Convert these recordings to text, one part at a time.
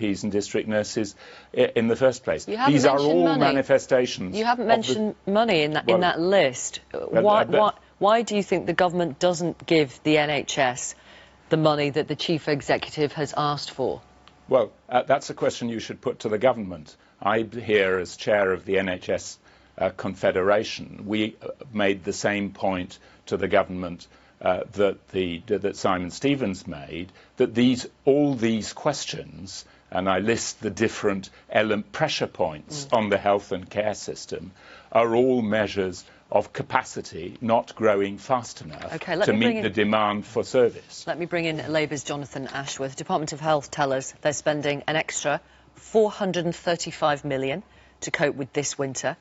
GPs and district nurses in the first place. These are all manifestations. You haven't mentioned money in that list. Why do you think the government doesn't give the NHS the money that the chief executive has asked for? Well, that's a question you should put to the government. I'm here as chair of the NHS Confederation. We made the same point to the government that Simon Stevens made, that all these questions, and I list the different pressure points on the health and care system, are all measures of capacity not growing fast enough to meet the demand for service. Let me bring in Labour's Jonathan Ashworth. Department of Health tell us they're spending an extra £435 million to cope with this winter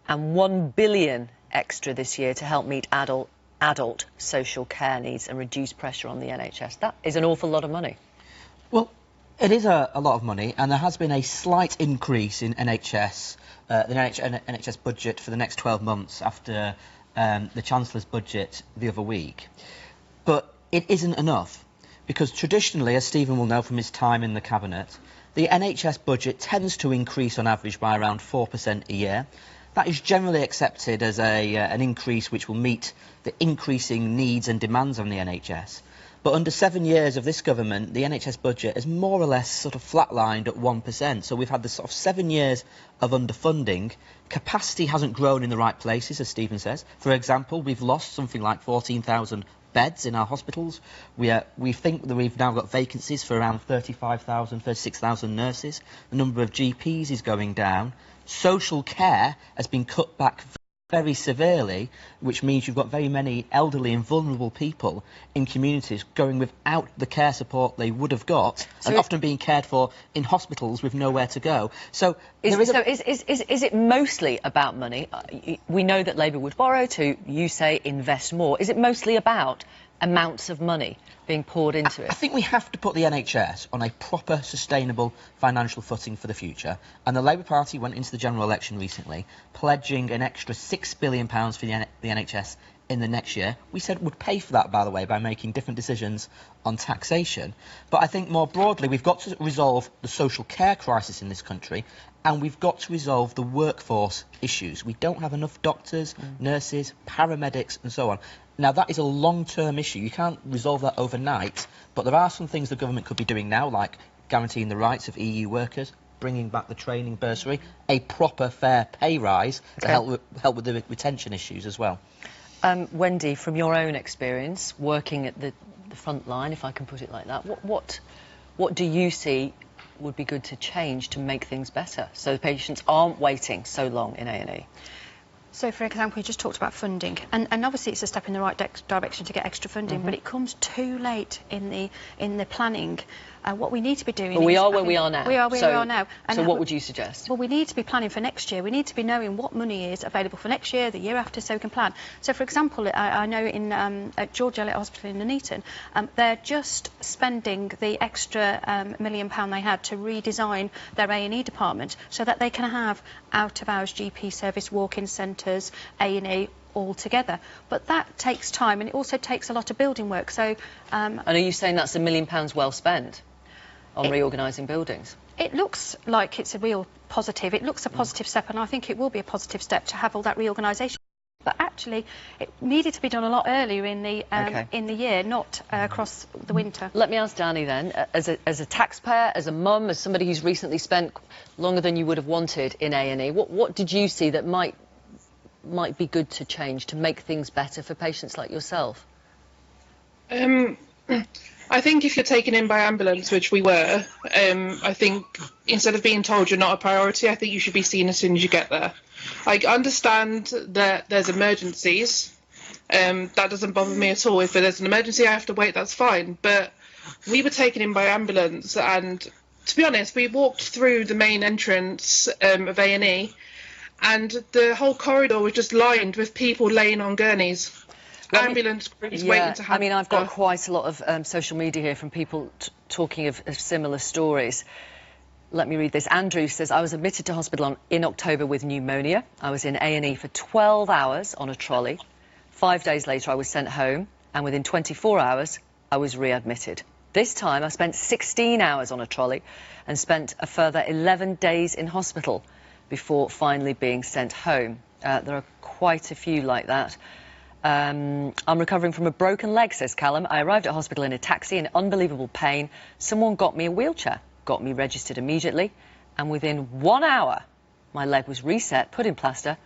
and £1 billion extra this year to help meet adult social care needs and reduce pressure on the NHS. That is an awful lot of money. Well, it is a lot of money, and there has been a slight increase in the NHS budget for the next 12 months after the Chancellor's budget the other week. But it isn't enough, because traditionally, as Stephen will know from his time in the Cabinet, the NHS budget tends to increase on average by around 4% a year. That is generally accepted as an increase which will meet the increasing needs and demands on the NHS. But under 7 years of this government, the NHS budget has more or less sort of flatlined at 1%. So we've had this sort of 7 years of underfunding. Capacity hasn't grown in the right places, as Stephen says. For example, we've lost something like 14,000 beds in our hospitals. We think that we've now got vacancies for around 35,000, 36,000 nurses. The number of GPs is going down. Social care has been cut back very severely, which means you've got very many elderly and vulnerable people in communities going without the care support they would have got, and often being cared for in hospitals with nowhere to go. So is it mostly about money? We know that Labour would borrow to, you say, invest more. Is it mostly about amounts of money being poured into it? I think we have to put the NHS on a proper, sustainable financial footing for the future. And the Labour Party went into the general election recently, pledging an extra £6 billion for the NHS in the next year. We said would pay for that, by the way, by making different decisions on taxation. But I think more broadly, we've got to resolve the social care crisis in this country, and we've got to resolve the workforce issues. We don't have enough doctors, nurses, paramedics, and so on. Now, that is a long-term issue. You can't resolve that overnight, but there are some things the government could be doing now, like guaranteeing the rights of EU workers, bringing back the training bursary, a proper fair pay rise to help with the retention issues as well. Wendy, from your own experience, working at the front line, if I can put it like that, what do you see would be good to change to make things better, so the patients aren't waiting so long in A&E? So, for example, you just talked about funding, and obviously it's a step in the right direction to get extra funding, but it comes too late in the planning. What we need to be doing... But we are where we are now. We are where we are now. So what would you suggest? Well, we need to be planning for next year. We need to be knowing what money is available for next year, the year after, so we can plan. So, for example, I know at George Eliot Hospital in Nuneaton, they're just spending the extra £1 million they had to redesign their A&E department so that they can have out-of-hours GP service, walk-in centres, A&E, all together. But that takes time, and it also takes a lot of building work. So, and are you saying that's £1 million well spent on reorganising buildings? It looks like it's a real positive. It looks a positive step, and I think it will be a positive step to have all that reorganisation. But actually, it needed to be done a lot earlier in the year, not across the winter. Let me ask Danny then, as a taxpayer, as a mum, as somebody who's recently spent longer than you would have wanted in A&E, what did you see that might be good to change to make things better for patients like yourself? I think if you're taken in by ambulance, which we were, I think instead of being told you're not a priority, I think you should be seen as soon as you get there. I understand that there's emergencies. That doesn't bother me at all. If there's an emergency I have to wait, that's fine. But we were taken in by ambulance, and to be honest, we walked through the main entrance of A&E, and the whole corridor was just lined with people laying on gurneys. Ambulance crews waiting to have... I mean, I've got quite a lot of social media here from people talking of similar stories. Let me read this. Andrew says, I was admitted to hospital in October with pneumonia. I was in A&E for 12 hours on a trolley. 5 days later, I was sent home, and within 24 hours, I was readmitted. This time I spent 16 hours on a trolley and spent a further 11 days in hospital before finally being sent home. There are quite a few like that. I'm recovering from a broken leg, says Callum. I arrived at hospital in a taxi in unbelievable pain. Someone got me a wheelchair, got me registered immediately, and within 1 hour my leg was reset, put in plaster,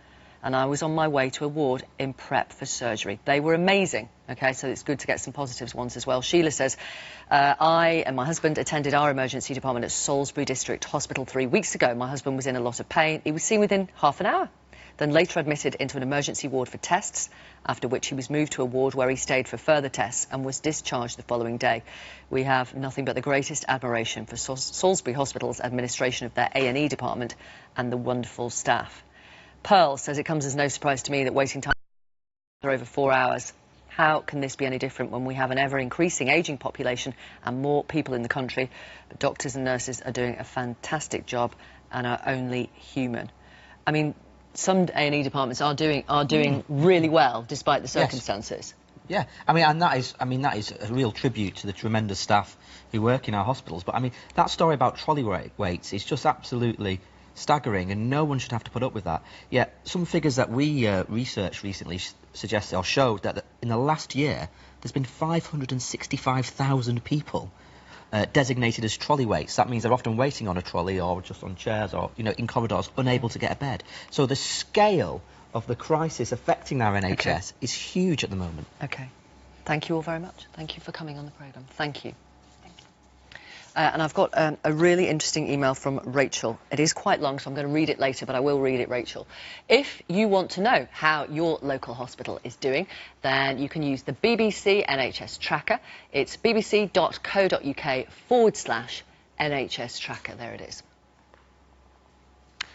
and I was on my way to a ward in prep for surgery. They were amazing, OK, so it's good to get some positive ones as well. Sheila says, I and my husband attended our emergency department at Salisbury District Hospital 3 weeks ago. My husband was in a lot of pain. He was seen within half an hour, then later admitted into an emergency ward for tests, after which he was moved to a ward where he stayed for further tests and was discharged the following day. We have nothing but the greatest admiration for Salisbury Hospital's administration of their A&E department and the wonderful staff. Pearl says it comes as no surprise to me that waiting time are over 4 hours. How can this be any different when we have an ever-increasing ageing population and more people in the country? But doctors and nurses are doing a fantastic job and are only human. I mean, some A&E departments are doing really well despite the circumstances. Yes. Yeah, that is a real tribute to the tremendous staff who work in our hospitals. But I mean, that story about trolley waits is just absolutely staggering, and no one should have to put up with that. Yet some figures that we researched recently suggested or showed that in the last year there's been 565,000 people designated as trolley waits. That means they're often waiting on a trolley or just on chairs or, you know, in corridors, unable to get a bed. So the scale of the crisis affecting our NHS is huge at the moment. OK. Thank you all very much. Thank you for coming on the programme. Thank you. And I've got a really interesting email from Rachel. It is quite long, so I'm going to read it later, but I will read it, Rachel. If you want to know how your local hospital is doing, then you can use the BBC NHS Tracker. It's bbc.co.uk/NHS Tracker. There it is.